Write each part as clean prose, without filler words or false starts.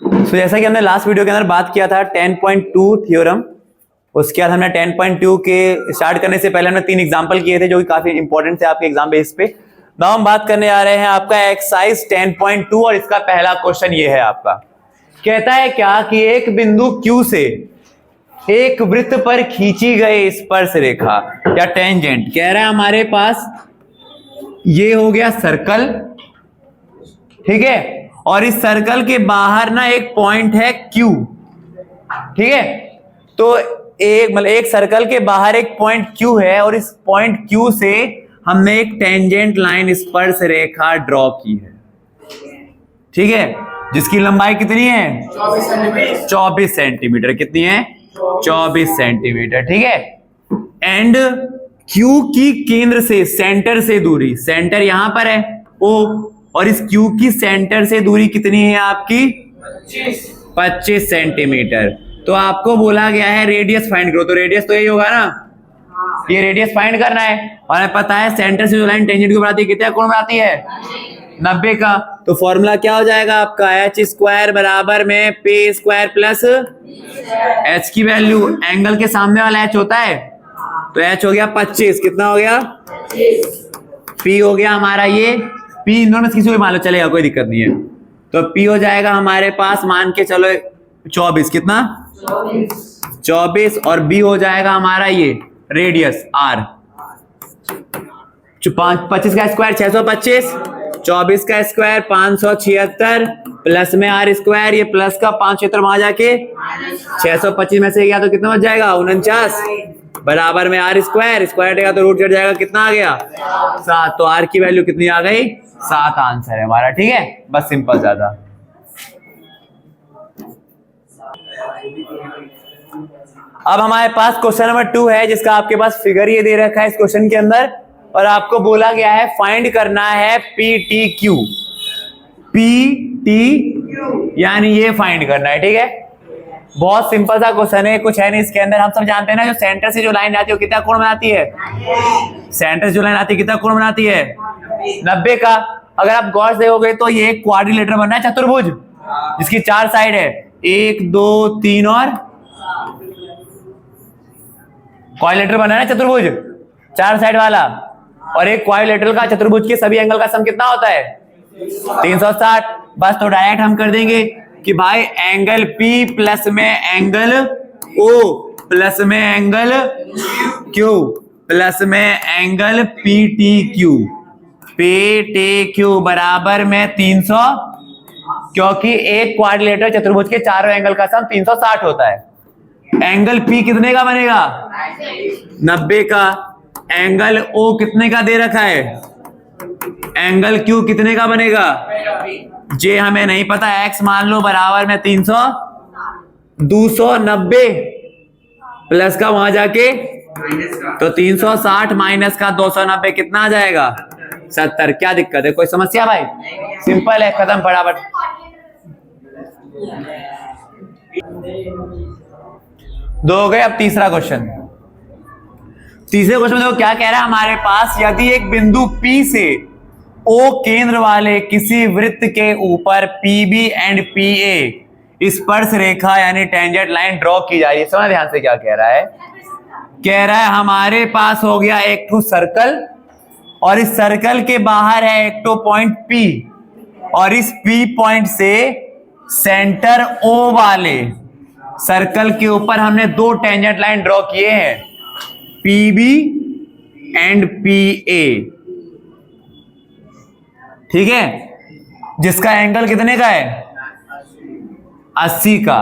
तो जैसा कि हमने लास्ट वीडियो के अंदर बात किया था 10.2 थ्योरम, उसके बाद हमने 10.2 के स्टार्ट करने से पहले हमने 3 एग्जांपल किए थे जो कि काफी इंपॉर्टेंट थे आपके एग्जाम बेस पे। नाउ हम बात करने आ रहे हैं आपका एक्सरसाइज 10.2 और इसका पहला क्वेश्चन ये है आपका, कहता है क्या कि एक बिंदु Q से एक वृत्त पर खींची गई स्पर्श रेखा या टेंजेंट, कह रहा है हमारे पास ये हो गया सर्कल, ठीक है, और इस सर्कल के बाहर ना एक पॉइंट है Q, ठीक है। तो एक सर्कल के बाहर एक पॉइंट Q है और इस पॉइंट Q से हमने एक टेंजेंट लाइन स्पर्श रेखा ड्रॉ की है, ठीक है, जिसकी लंबाई कितनी है 24 सेंटीमीटर। कितनी है 24 सेंटीमीटर, ठीक है। एंड Q की केंद्र से सेंटर से दूरी, सेंटर यहां पर है O, और इस Q की सेंटर से दूरी कितनी है आपकी 25 सेंटीमीटर। तो आपको बोला गया है रेडियस फाइंड करो, तो रेडियस तो यही होगा ना, ये रेडियस फाइंड करना है। और हमें पता है सेंटर से जो लाइन टेंजेंट को बनाती है कितना कोण बनाती है 90 का। तो फॉर्मूला क्या हो जाएगा आपका h स्क्वायर बराबर में p स्क्वायर प्लस h की वैल्यू एंगल के सामने वाला h होता है, तो h हो गया 25, कितना हो गया p हो गया हमारा ये p, इन दोनों में किसी को भी मान लो चलेगा, कोई दिक्कत नहीं है। तो p हो जाएगा हमारे पास मान के चलो 24, कितना 24, और b हो जाएगा हमारा ये रेडियस r, 25 का स्क्वायर 625, 24 का स्क्वायर 576 प्लस में r स्क्वायर, ये प्लस का 576 वहां जाके 625 में से गया तो कितना बच जाएगा 49 बराबर में r स्क्वायर, स्क्वायर हटेगा तो रूट कट जाएगा, कितना आ गया 7। तो r की वैल्यू कितनी आ गई 7 आंसर है हमारा, ठीक है, बस सिंपल ज्यादा। अब हमारे पास क्वेश्चन नंबर 2 है जिसका आपके पास फिगर ये दे रखा है इस क्वेश्चन के अंदर, और आपको बोला गया है फाइंड करना है PTQ, PTQ यानी ये फाइंड करना है, ठीक है। बहुत सिंपल सा क्वेश्चन है, कुछ है नहीं इसके अंदर। हम सब जानते हैं ना जो सेंटर से जो लाइन आती है वो कितना कोण बनाती है, सेंटर से जो लाइन आती है कितना कोण बनाती है 90 का। अगर आप गौर से देखोगे तो ये एक क्वाड्रिलेटरल बनना है, चतुर्भुज, जिसकी 4 साइड है 1 2 3 और क्वाड्रिलेटरल बनना है चतुर्भुज 4 साइड वाला, और एक क्वाड्रिलेटरल का चतुर्भुज के सभी एंगल का सम कितना होता है 360। बस तो डायरेक्ट हम कर देंगे कि भाई एंगल P प्लस में एंगल O प्लस में एंगल Q प्लस में एंगल PTQ बराबर में 300, क्योंकि एक क्वाड्रिलेटरल चतुर्भुज के चारों एंगल का सम 360 होता है। एंगल P कितने का बनेगा 90 का, एंगल O कितने का दे रखा है, एंगल Q कितने का बनेगा, जे हमें नहीं पता, x मान लो बराबर में 300, 290 प्लस का वहां जाके तो 360 माइनस का 290 कितना आ जाएगा 70। क्या दिक्कत है, कोई समस्या भाई, सिंपल है, खत्म फटाफट। दो हो गए, अब तीसरा क्वेश्चन। तीसरे क्वेश्चन में देखो क्या कह रहा है हमारे पास, यदि एक बिंदु P से O केंद्र वाले किसी वृत्त के ऊपर PB एंड PA स्पर्श रेखा यानी टेंजेंट लाइन ड्रॉ की जा रही है। समझ ध्यान से क्या कह रहा है, कह रहा है हमारे पास हो गया एक तो सर्कल, और इस सर्कल के बाहर है एक तो पॉइंट P, और इस P पॉइंट से सेंटर O वाले सर्कल के ऊपर हमने 2 टेंजेंट लाइन ड्रॉ किए हैं PB एंड PA, ठीक है, जिसका एंगल कितने का है 80 का।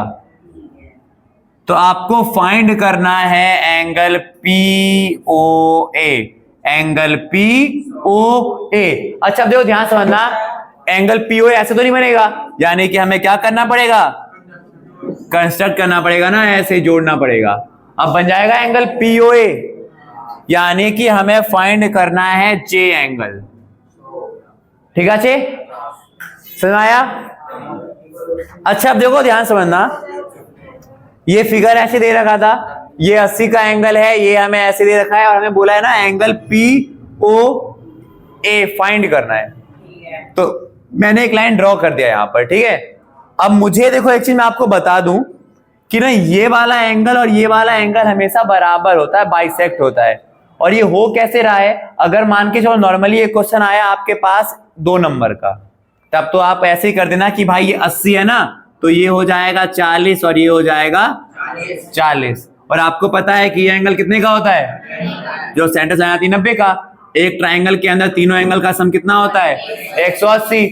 तो आपको फाइंड करना है एंगल POA, एंगल POA। अच्छा देखो ध्यान समझना, एंगल POA ऐसे तो नहीं बनेगा, यानी कि हमें क्या करना पड़ेगा, कंस्ट्रक्ट करना पड़ेगा ना, ऐसे जोड़ना पड़ेगा। अब बन जाएगा एंगल POA, यानी कि हमें फाइंड करना है J एंगल, ठीक है, समझ आया। अच्छा अब देखो ध्यान समझना, ये फिगर ऐसे दे रखा था, ये 80 का एंगल है, ये हमें ऐसे दे रखा है, और हमें बोला है ना एंगल POA फाइंड करना है। तो मैंने एक लाइन ड्रॉ कर दिया यहां पर, ठीक है। अब मुझे देखो एक चीज मैं आपको बता दूं कि ना ये वाला एंगल और ये वाला एंगल हमेशा बराबर होता है, बाइसेक्ट होता है। और ये हो कैसे रहा है, अगर मान के चलो नॉर्मली एक क्वेश्चन आया आपके पास 2 नंबर का, तब तो आप ऐसे ही कर देना कि भाई ये 80 है ना, तो ये हो जाएगा 40 और ये हो जाएगा 40। और आपको पता है कि ये एंगल कितने का होता है, जो सेंटर से आती है 90 का। एक ट्राइंगल के अंदर तीनों एंगल का सम कितना होता है, 180।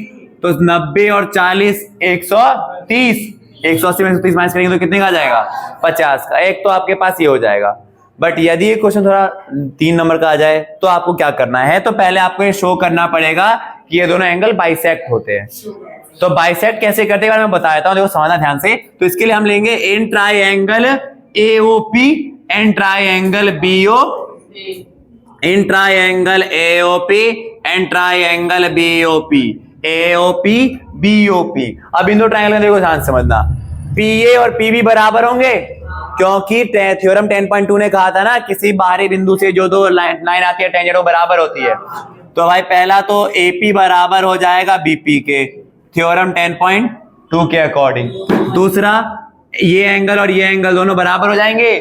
तो 90 और 40 130। 180 में 130 माइनस करेंगे तो कितने का आ जाएगा, 50 का। एक तो आपके पास ये हो जाएगा। बट यदि ये क्वेश्चन थोड़ा 3 नंबर का आ जाए तो आपको क्या करना है, तो पहले आपको ये शो करना पड़ेगा कि ये दोनों एंगल बाइसेक्ट होते हैं। तो बाइसेक्ट कैसे करते हैं मैं बता देता हूं, देखो समझना ध्यान से। तो इसके लिए हम लेंगे an triangle AOP and triangle BOP, in triangle AOP and triangle BOP, AOP BOP. अब इन दो ट्राइंगल में देखो ध्यान समझना, पीए और पीबी बराबर होंगे, क्योंकि थ्योरम 10.2 ने कहा था ना किसी बाहरी बिंदु से जो दो लाइन आती है टेंजेंट वो बराबर होती है। तो भाई पहला तो एपी बराबर हो जाएगा बीपी के, थ्योरम 10.2 के अकॉर्डिंग। दूसरा ये एंगल और ये एंगल दोनों बराबर हो जाएंगे,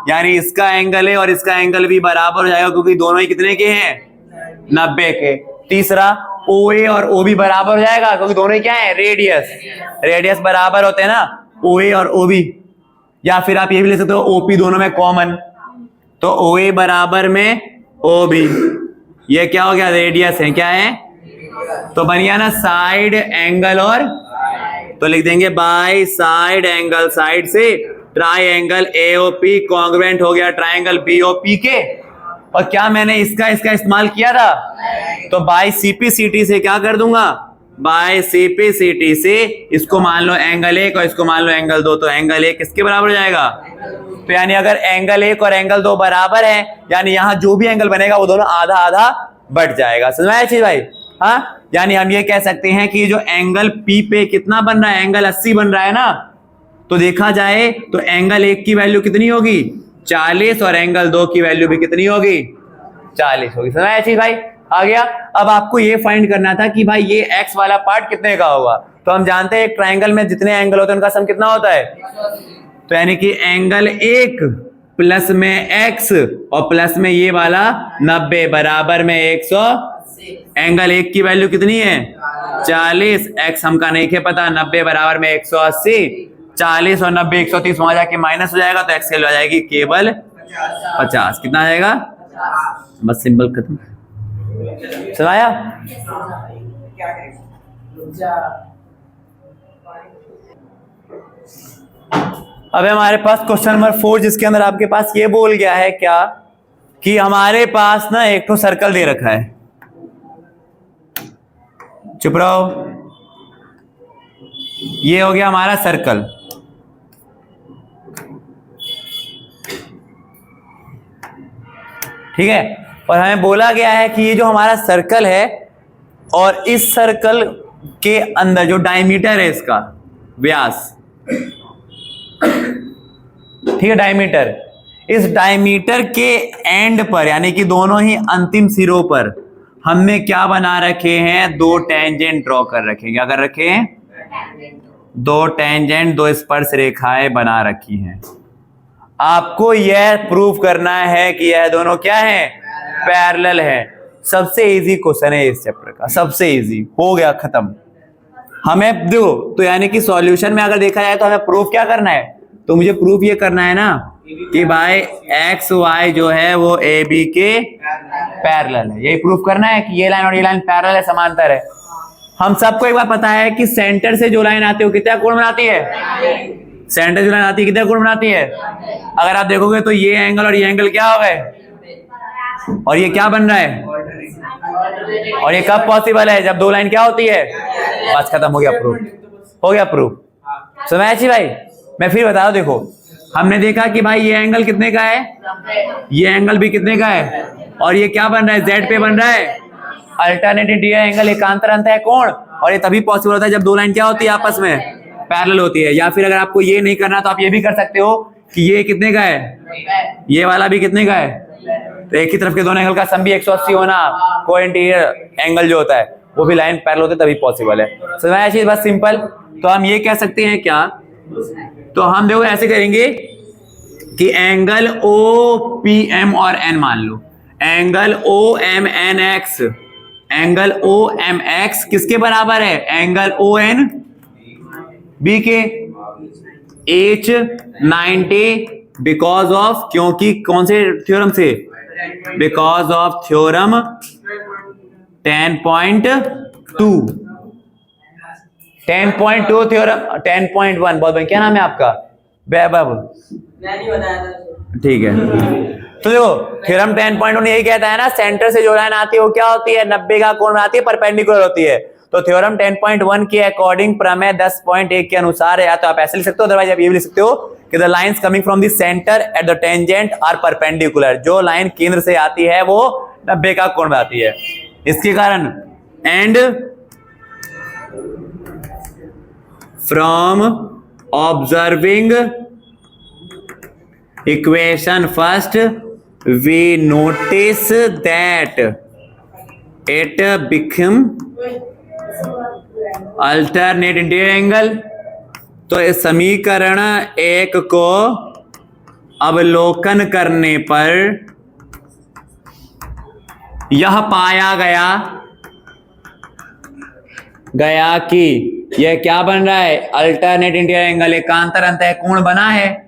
यानी इसका एंगल है और इसका एंगल भी बराबर हो जाएगा, क्योंकि दोनों ही कितने के हैं, 90 के। तीसरा OA और OB बराबर हो जाएगा, क्योंकि दोनों ही क्या है, रेडियस। रेडियस बराबर होते हैं ना, OA और OB। या फिर आप ये भी ले सकते हो OP दोनों में कॉमन, तो OA बराबर में OB। ये क्या हो गया, रेडियस है, क्या है, तो बन गया ना साइड एंगल। और तो लिख देंगे बाई साइड एंगल, साइड से ट्राइंगल एओपी कॉन्ग्रुएंट हो गया ट्राइंगल बीओपी के। और क्या मैंने इसका इस्तेमाल किया था, तो बाई सीपीसीटी से क्या कर दूंगा, बाय सीपीसीटी से इसको मान लो एंगल 1 और इसको मान लो एंगल 2, तो एंगल 1 किसके बराबर हो जाएगा, तो यानी अगर एंगल 1 और एंगल 2 बराबर है, यानी यहां जो भी एंगल बनेगा वो दोनों आधा आधा बढ़ जाएगा। समझ में आया चीज भाई, हाँ। यानी हम ये कह सकते हैं कि जो एंगल पी पे कितना बन रहा है, एंगल 80 बन रहा है ना, तो देखा जाए तो एंगल 1 की वैल्यू कितनी होगी, 40, और एंगल 2 की वैल्यू भी कितनी होगी, 40 होगी। समझ में आया चीज भाई, आ गया। अब आपको ये फाइंड करना था कि भाई ये एक्स वाला पार्ट कितने का होगा। तो हम जानते हैं एक ट्राइंगल में जितने एंगल होते हैं उनका सम कितना होता है, तो यानी कि एंगल 1 प्लस में एक्स और प्लस में ये वाला 90 बराबर में 100। एंगल 1 की वैल्यू कितनी है, 40, एक्स हमका नहीं है पता, 90 बराबर में 180, 40 और 90 130 वहां जाके माइनस हो जाएगा, तो एक्स की वैल्यू आ जाएगी केवल 50। कितना आ जाएगा, बस सिंपल खत्म। सुनाया, अब हमारे पास क्वेश्चन नंबर 4, जिसके अंदर आपके पास ये बोल गया है क्या कि हमारे पास ना एक तो सर्कल दे रखा है, चुप रहो, ये हो गया हमारा सर्कल, ठीक है। और हमें बोला गया है कि ये जो हमारा सर्कल है और इस सर्कल के अंदर जो डायमीटर है, इसका व्यास, ठीक है, डायमीटर, इस डायमीटर के एंड पर यानी कि दोनों ही अंतिम सिरों पर हमने क्या बना रखे हैं, 2 टेंजेंट ड्रॉ कर रखे हैं। क्या कर रखे हैं, 2 टेंजेंट, 2 स्पर्श रेखाएं बना रखी हैं। आपको यह प्रूव करना है कि यह दोनों क्या है, पैरेलल है। सबसे इजी क्वेश्चन है इस चैप्टर का, सबसे इजी, हो गया खत्म। हमें दो तो यानी कि सॉल्यूशन में अगर देखा जाए तो हमें प्रूफ क्या करना है, तो मुझे प्रूफ ये करना है ना कि भाई एक्स वाई जो है वो ए बी के पैरेलल है। यही प्रूफ करना है कि ये लाइन और ये लाइन पैरेलल है, समांतर है। हम सबको एक बार पता है कि सेंटर से जो लाइन आती है वो कितना कोण बनाती है, सेंटर जो लाइन आती है कितना कोण बनाती है। अगर आप देखोगे तो ये एंगल और ये एंगल क्या हो गए, और ये क्या बन रहा है, और ये कब पॉसिबल है, जब 2 लाइन क्या होती है, बस खत्म, हो गया प्रूफ, हो गया प्रूफ। समझ आया भाई, मैं फिर बता दूं, देखो हमने देखा कि भाई ये एंगल कितने का है, ये एंगल भी कितने का है, और ये क्या बन रहा है, जेड पे बन रहा है, अल्टरनेटिव एंगल, एकांतर अंत है कोण। और ये तभी पॉसिबल होता है जब 2 लाइन क्या होती है, आपस में पैरेलल होती है। या फिर अगर आपको ये नहीं करना तो आप ये भी कर सकते हो कि ये कितने का है, ये वाला भी कितने का है, तो एक ही तरफ के दोनों एंगल का सम भी 180 होना, कोइंटीरियर एंगल जो होता है। वो भी लाइन पैरेलल होते तभी पॉसिबल है। समझ में आया चीज? बस सिंपल। तो हम ये कह सकते हैं क्या, तो हम देखो ऐसे करेंगे कि एंगल ओ पी एम और एन मान लो, angle O M N X, angle O M X किसके बराबर है, एंगल ओ एन बी के, एच 90 बिकॉज ऑफ, क्योंकि कौन से थ्योरम से, बिकॉज ऑफ थ्योरम 10.2, 10.2 थ्योरम, 10.1 बहुत बढ़िया। क्या नाम है आपका? वैभव। ठीक है। तो देखो थ्योरम 10.1 यही कहता है ना, सेंटर से जो लाइन आती है वो क्या होती है, 90 का कोण बनाती है, परपेंडिकुलर होती है। तो थ्योरम 10.1 के अकॉर्डिंग प्रमेय 10.1 के अनुसार है, या तो आप ऐसे लिख सकते हो, अदरवाइज आप ये भी लिख सकते हो कि the lines coming from the centre at the tangent are perpendicular. जो लाइन केंद्र से आती है वो 90 का कोण बनाती है। इसके कारण and from observing equation first we notice that it become alternate interior angle. तो इस समीकरण एक को अवलोकन करने पर यह पाया गया कि यह क्या बन रहा है, अल्टरनेट इंटीरियर एंगल, एकांतर अंतः कोण बना है,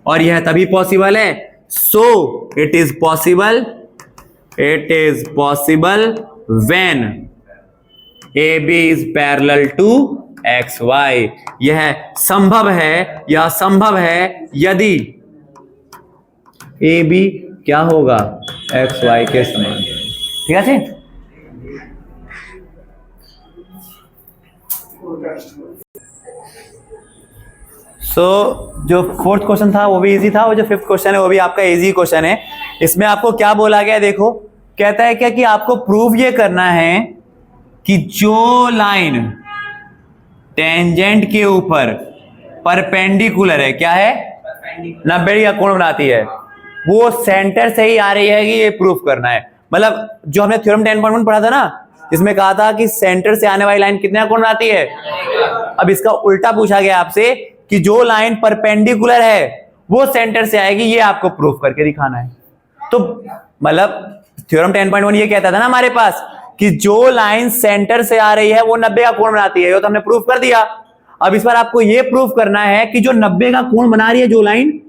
और यह तभी पॉसिबल है। So it is possible when AB is parallel to XY। यह संभव है यदि AB क्या होगा, XY के समान। ठीक है? जो फोर्थ क्वेश्चन था वो भी इजी था, और जो फिफ्थ क्वेश्चन है वो भी आपका इजी क्वेश्चन है। इसमें आपको क्या बोला गया, देखो कहता है क्या कि आपको प्रूव ये करना है कि जो लाइन टेंजेंट के ऊपर परपेंडिकुलर है, क्या है, 90 डिग्री का कोण बनाती है, वो सेंटर से ही आ रही है, कि ये प्रूफ करना है। मतलब जो हमने थ्योरम 10.1 पढ़ा था ना, जिसमें कहा था कि सेंटर से आने वाली लाइन कितना कोण बनाती है। अब इसका उल्टा पूछा गया आपसे कि जो लाइन परपेंडिकुलर है वो सेंटर से आएगी, ये आपको प्रूफ करके दिखाना है। तो मतलब थ्योरम 10.1 ये कहता था ना हमारे पास कि जो लाइन सेंटर से आ रही है वो 90 का कोण बनाती है, ये तो हमने प्रूफ कर दिया। अब इस बार आपको ये प्रूफ करना है कि जो 90 का कोण बना रही है जो लाइन,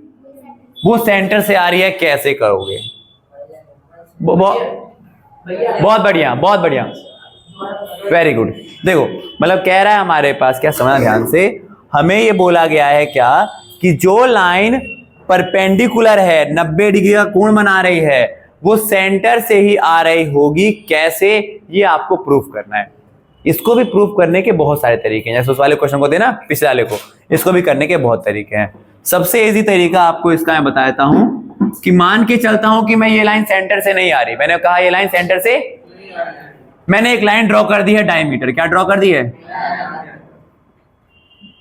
वो सेंटर से आ रही है, कैसे करोगे? बहुत बढ़िया, बहुत बढ़िया, वेरी गुड। देखो मतलब कह रहा है हमारे पास, क्या समझना ध्यान से, हमें ये बोला गया है क्या कि जो लाइन परपेंडिकुलर है, 90 डिग्री का कोण बना रही है, वो सेंटर से ही आ रही होगी, कैसे, ये आपको प्रूफ करना है। इसको भी प्रूफ करने के बहुत सारे तरीके हैं, जैसे उस वाले क्वेश्चन को देना पिछले वाले को, इसको भी करने के बहुत तरीके हैं। सबसे इजी तरीका आपको इसका मैं बताता हूं कि मान के चलता हूं कि मैं ये लाइन सेंटर से नहीं आ रही, मैंने कहा ये लाइन सेंटर से, मैंने एक लाइन ड्रॉ कर दी है डायमीटर, क्या ड्रॉ कर दी है,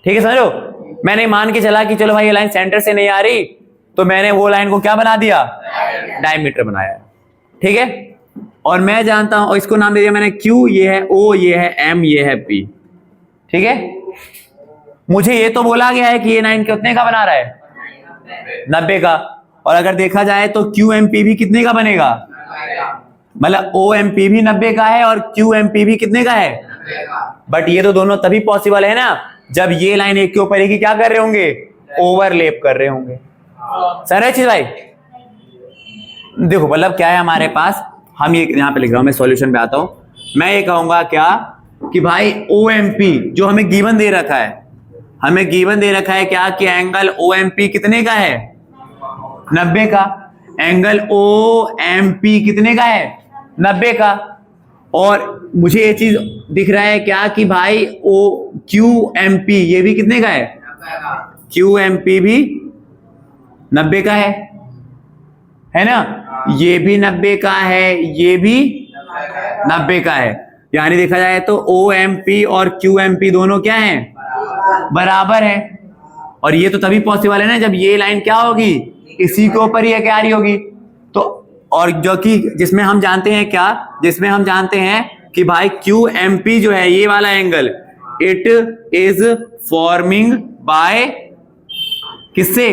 ठीक है समझो। मैंने मान के चला कि चलो भाई ये लाइन सेंटर से नहीं आ रही, तो मैंने वो लाइन को क्या बना दिया, डायमीटर बनाया, ठीक है। और मैं जानता हूं, और इसको नाम दे दिया मैंने Q, ये है O, ये है M, ये है P, ठीक है। मुझे ये तो बोला गया है कि ये लाइन कितने का बना रहा है, 90 का, और अगर देखा जाए तो QMP भी कितने का बनेगा, मतलब OMP भी 90 का है और QMP भी कितने का है, बट ये तो दोनों तभी पॉसिबल है ना जब ये लाइन एक के ऊपर एक ही क्या कर रहे होंगे, ओवरलैप कर रहे होंगे। सर है चीज भाई, देखो मतलब क्या है हमारे पास, हम ये यहां पे लिख रहा हूं, मैं सॉल्यूशन पे आता हूं। मैं ये कहूंगा क्या कि भाई OMP जो हमें गिवन दे रखा है, हमें गिवन दे रखा है क्या कि एंगल OMP कितने का है, 90 का, एंगल OMP कितने का है, 90 का, और मुझे ये चीज दिख रहा है क्या कि भाई QMP ये भी कितने का है, QMP भी 90 का है ना, ये भी 90 का है, ये भी 90 का है, यानी देखा जाए तो OMP और QMP दोनों क्या हैं, बराबर है। और ये तो तभी पॉसिबल है ना जब ये लाइन क्या होगी, इसी के ऊपर ही क्या आ रही होगी। तो और जो कि जिसमें हम जानते हैं क्या, जिसमें हम जानते हैं कि भाई क्यू एम पी जो है ये वाला angle, it is forming by किससे,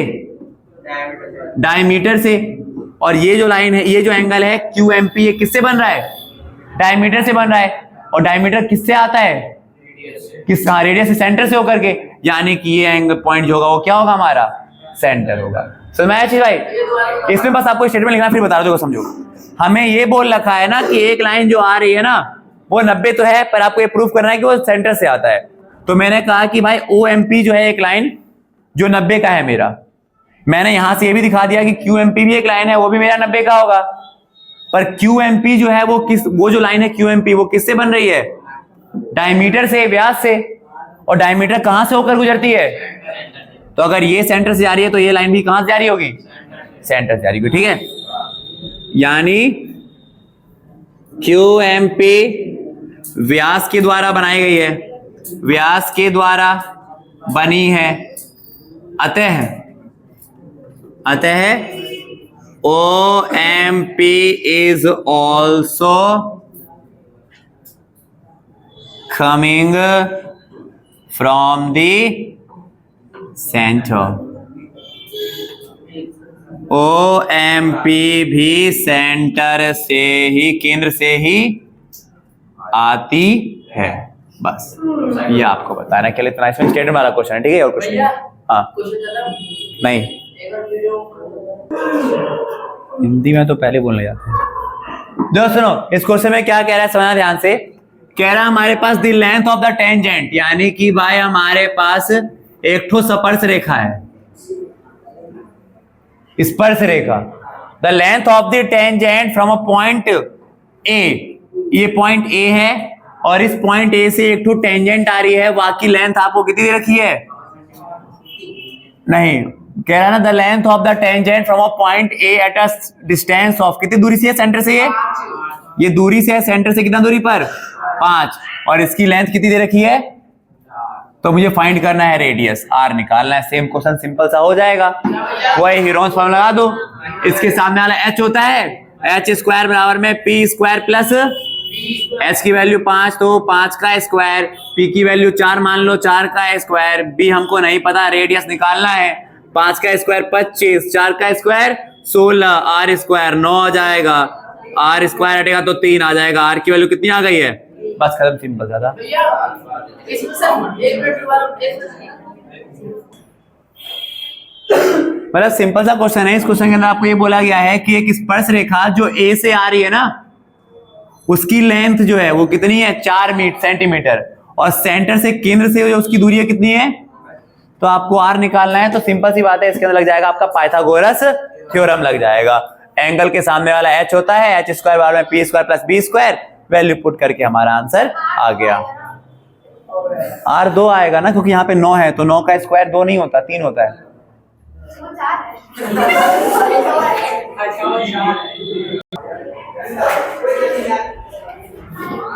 डायमीटर से। और ये जो लाइन है, ये जो एंगल है क्यू एम पी, ये किससे बन रहा है, डायमीटर से बन रहा है। और डायमीटर किससे आता है, किस, हाँ, रेडियस से, सेंटर से होकर के, यानी कि ये एंगल पॉइंट जो होगा वो क्या होगा हमारा, सेंटर होगा। समझ में आया चीज भाई? इसमें बस आपको स्टेटमेंट लिखना, फिर बता दो समझो। हमें ये बोल रखा है ना कि एक लाइन जो आ रही है ना वो 90 तो है, पर आपको ये प्रूफ करना है कि वो सेंटर से आता है। तो मैंने कहा कि भाई ओ एम पी जो है एक लाइन जो 90 का है मेरा, मैंने यहां से ये भी दिखा दिया कि क्यू एम पी भी एक लाइन है, वो भी मेरा 90 का होगा। पर क्यू एम पी जो है वो जो लाइन है क्यू एम पी वो किससे बन रही है, डायमीटर से, व्यास से। और डायमीटर कहां से होकर गुजरती है, तो अगर ये सेंटर से जा रही है तो ये लाइन भी कहां से जा रही होगी, सेंटर से जा रही होगी। ठीक है, यानी क्यू एम पी व्यास के द्वारा बनाई गई है, व्यास के द्वारा बनी है। अतः O M P is also coming from the center। OMP भी सेंटर से ही, केंद्र से ही आती है। बस ये आपको बताना के लिए इतना, इसमें स्टेटमेंट वाला क्वेश्चन है। ठीक है, और क्वेश्चन, हाँ नहीं, हिंदी में तो पहले बोलने जाते हैं। दोस्तों सुनो, इस क्वेश्चन में क्या कह रहा है समझना ध्यान से। कह रहा हमारे पास the length of the tangent, यानी कि भाई हमारे पास एक ठो स्पर्श रेखा है, स्पर्श रेखा। The length of the tangent from a point A, ये पॉइंट ए है और इस पॉइंट ए से एक ठो टेंजेंट आ रही है, बाकी लेंथ आपको कितनी दे रखी है, नहीं, कह रहा ना the length of the tangent from a point A at a distance of, कितनी दूरी से है सेंटर से, ये दूरी से है सेंटर से, कितना दूरी पर, 5, और इसकी लेंथ कितनी दे रखी है, तो मुझे फाइंड करना है रेडियस, आर निकालना है। सेम क्वेश्चन सिंपल सा हो जाएगा, वही हीरोन्स फॉर्मूला लगा दो। इसके सामने वाला एच होता है, एच स्क्वायर बराबर में पी स्क्वायर प्लस, एच की वैल्यू 5 तो 5 का स्क्वायर, पी की वैल्यू 4 मान लो 4 का स्क्वायर, बी हमको नहीं पता, रेडियस निकालना है। 5 का स्क्वायर 25, 4 का स्क्वायर 16, आर स्क्वायर 9 आ जाएगा, आर स्क्वायर हटेगा तो 3 आ जाएगा, आर की वैल्यू कितनी आ गई है, बस खत्म, सिंपल ज्यादा। मतलब सिंपल सा क्वेश्चन है। इस क्वेश्चन के अंदर आपको ये बोला गया है कि एक स्पर्श रेखा जो ए से आ रही है ना, उसकी लेंथ जो है वो कितनी है, 4 सेंटीमीटर, और सेंटर से, केंद्र से जो उसकी दूरी है कितनी है, तो आपको आर निकालना है। तो सिंपल सी बात है, इसके अंदर लग जाएगा आपका पाइथागोरस थ्योरम लग जाएगा। एंगल के सामने वाला एच होता है, एच स्क्वायर बराबर में P square plus B square, value put करके हमारा आंसर आ गया। आर 2 आएगा ना, क्योंकि यहाँ पे 9 है, तो 9 का स्क्वायर 2 नहीं होता, 3 होता है।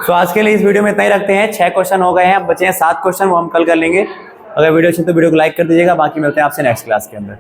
तो आज के लिए इस वीडियो में इतना ही रखते हैं। 6 क्वेश्चन हो गए हैं, अब बचे हैं 7 क्वेश्चन, वो हम कल कर लेंगे। अगर वीडियो अच्छी तो वीडियो को लाइक कर दीजिएगा। बाकी मिलते हैं आपसे नेक्स्ट क्लास के अंदर।